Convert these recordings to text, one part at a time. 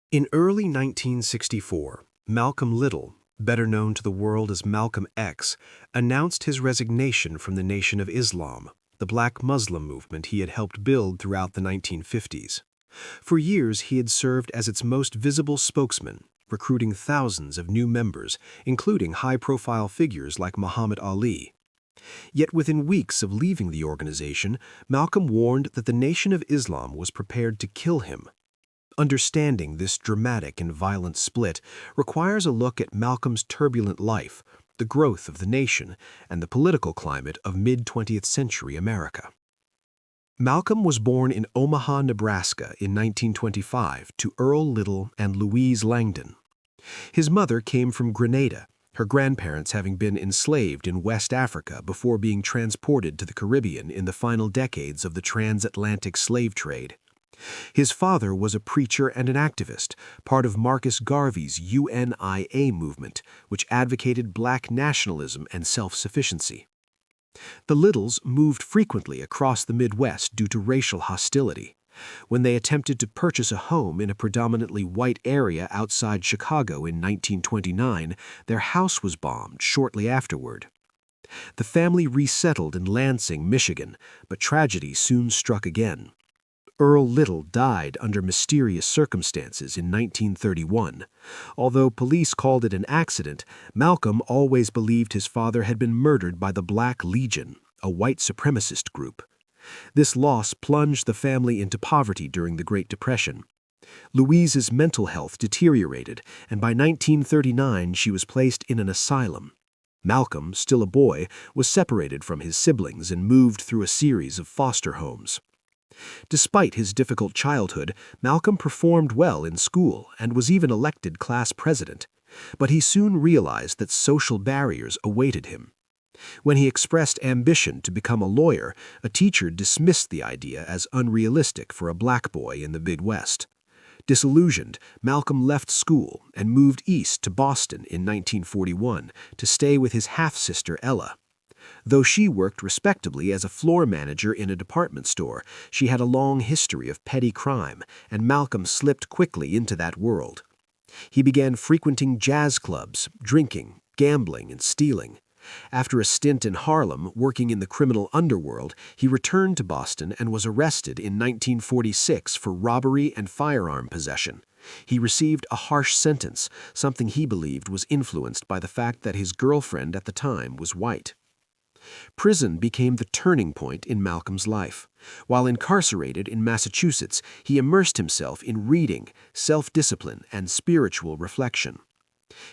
In early 1964, Malcolm Little, better known to the world as Malcolm X, announced his resignation from the Nation of Islam, the black Muslim movement he had helped build throughout the 1950s. For years, he had served as its most visible spokesman, recruiting thousands of new members, including high-profile figures like Muhammad Ali. Yet within weeks of leaving the organization, Malcolm warned that the Nation of Islam was prepared to kill him. Understanding this dramatic and violent split requires a look at Malcolm's turbulent life, the growth of the nation, and the political climate of mid-20th century America. Malcolm was born in Omaha, Nebraska in 1925 to Earl Little and Louise Langdon. His mother came from Grenada, her grandparents having been enslaved in West Africa before being transported to the Caribbean in the final decades of the transatlantic slave trade. His father was a preacher and an activist, part of Marcus Garvey's UNIA movement, which advocated black nationalism and self-sufficiency. The Littles moved frequently across the Midwest due to racial hostility. When they attempted to purchase a home in a predominantly white area outside Chicago in 1929, their house was bombed shortly afterward. The family resettled in Lansing, Michigan, but tragedy soon struck again. Earl Little died under mysterious circumstances in 1931. Although police called it an accident, Malcolm always believed his father had been murdered by the Black Legion, a white supremacist group. This loss plunged the family into poverty during the Great Depression. Louise's mental health deteriorated, and by 1939 she was placed in an asylum. Malcolm, still a boy, was separated from his siblings and moved through a series of foster homes. Despite his difficult childhood, Malcolm performed well in school and was even elected class president. But he soon realized that social barriers awaited him. When he expressed ambition to become a lawyer, a teacher dismissed the idea as unrealistic for a black boy in the Midwest. Disillusioned, Malcolm left school and moved east to Boston in 1941 to stay with his half-sister Ella. Though she worked respectably as a floor manager in a department store, she had a long history of petty crime, and Malcolm slipped quickly into that world. He began frequenting jazz clubs, drinking, gambling, and stealing. After a stint in Harlem, working in the criminal underworld, he returned to Boston and was arrested in 1946 for robbery and firearm possession. He received a harsh sentence, something he believed was influenced by the fact that his girlfriend at the time was white. Prison became the turning point in Malcolm's life. While incarcerated in Massachusetts, he immersed himself in reading, self-discipline, and spiritual reflection.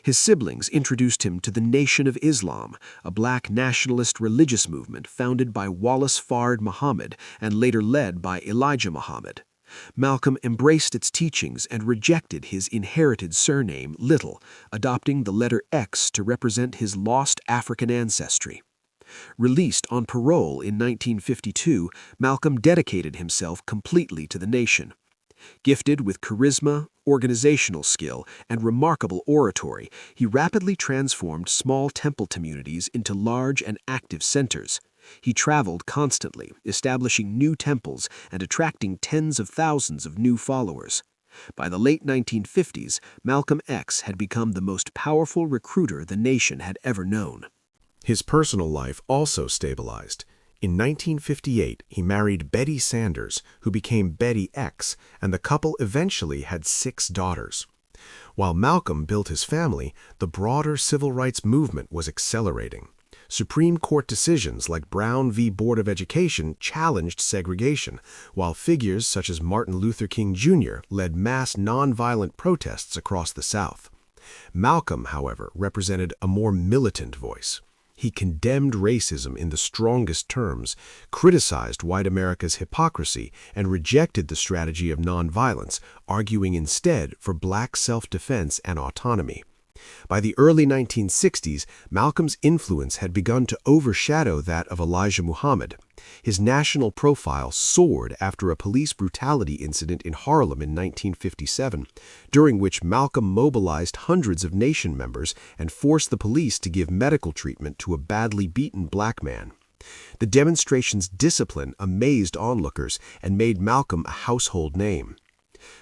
His siblings introduced him to the Nation of Islam, a black nationalist religious movement founded by Wallace Fard Muhammad and later led by Elijah Muhammad. Malcolm embraced its teachings and rejected his inherited surname, Little, adopting the letter X to represent his lost African ancestry. Released on parole in 1952, Malcolm dedicated himself completely to the nation. Gifted with charisma, organizational skill, and remarkable oratory, he rapidly transformed small temple communities into large and active centers. He traveled constantly, establishing new temples and attracting tens of thousands of new followers. By the late 1950s, Malcolm X had become the most powerful recruiter the nation had ever known. His personal life also stabilized. In 1958, he married Betty Sanders, who became Betty X, and the couple eventually had 6 daughters. While Malcolm built his family, the broader civil rights movement was accelerating. Supreme Court decisions like Brown v. Board of Education challenged segregation, while figures such as Martin Luther King Jr. led mass nonviolent protests across the South. Malcolm, however, represented a more militant voice. He condemned racism in the strongest terms, criticized white America's hypocrisy, and rejected the strategy of nonviolence, arguing instead for black self-defense and autonomy. By the early 1960s, Malcolm's influence had begun to overshadow that of Elijah Muhammad. His national profile soared after a police brutality incident in Harlem in 1957, during which Malcolm mobilized hundreds of nation members and forced the police to give medical treatment to a badly beaten black man. The demonstration's discipline amazed onlookers and made Malcolm a household name.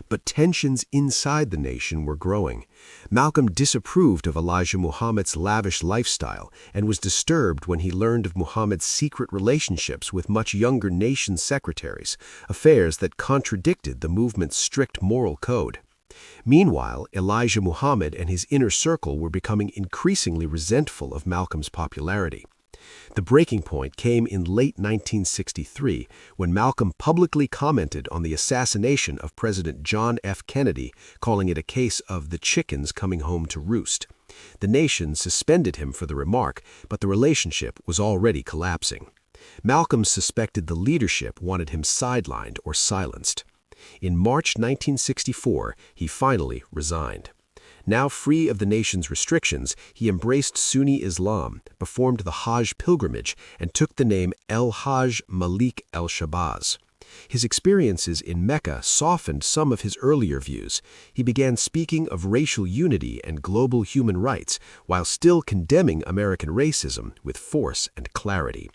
But tensions inside the nation were growing. Malcolm disapproved of Elijah Muhammad's lavish lifestyle and was disturbed when he learned of Muhammad's secret relationships with much younger nation secretaries, affairs that contradicted the movement's strict moral code. Meanwhile, Elijah Muhammad and his inner circle were becoming increasingly resentful of Malcolm's popularity. The breaking point came in late 1963 when Malcolm publicly commented on the assassination of President John F. Kennedy, calling it a case of the chickens coming home to roost. The nation suspended him for the remark, but the relationship was already collapsing. Malcolm suspected the leadership wanted him sidelined or silenced. In March 1964, he finally resigned. Now free of the nation's restrictions, he embraced Sunni Islam, performed the Hajj pilgrimage, and took the name El-Hajj Malik el-Shabazz. His experiences in Mecca softened some of his earlier views. He began speaking of racial unity and global human rights, while still condemning American racism with force and clarity.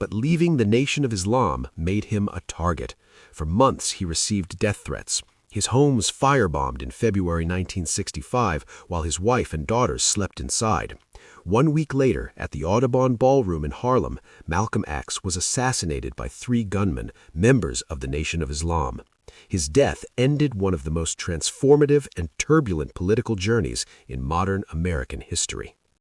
But leaving the Nation of Islam made him a target. For months he received death threats. His home was firebombed in February 1965 while his wife and daughters slept inside. 1 week later, at the Audubon Ballroom in Harlem, Malcolm X was assassinated by 3 gunmen, members of the Nation of Islam. His death ended one of the most transformative and turbulent political journeys in modern American history.